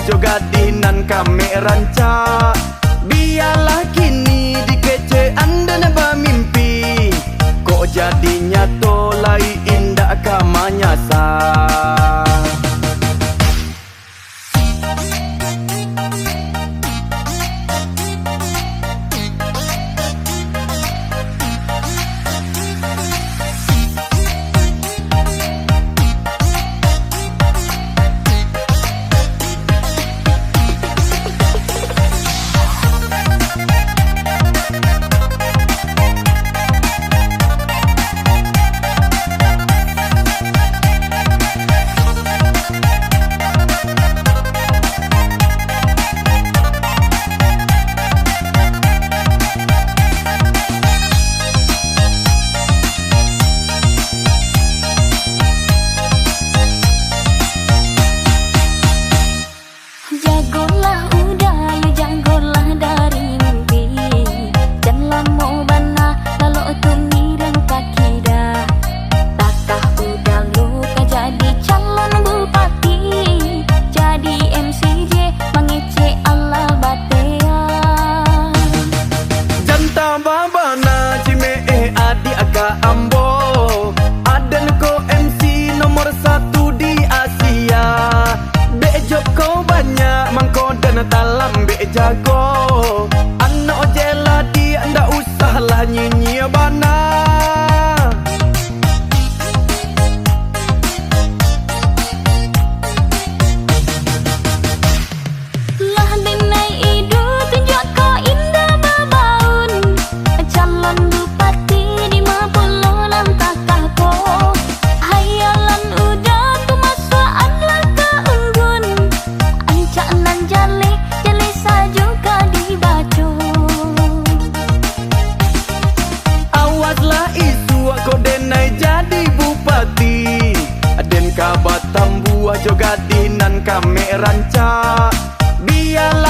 jogadinan kami rancak. Biarlah kini dikece anda naba mimpi, kok jadinya tolai indah kamanya sah. Ambo Aden ko MC nomor 1 di Asia. Bejok kau banyak mangko dan talam be jago. Anak jela dia ndak usah lah nyanyi bana. Kabat tambuah jogadinan kami rancak. Biarlah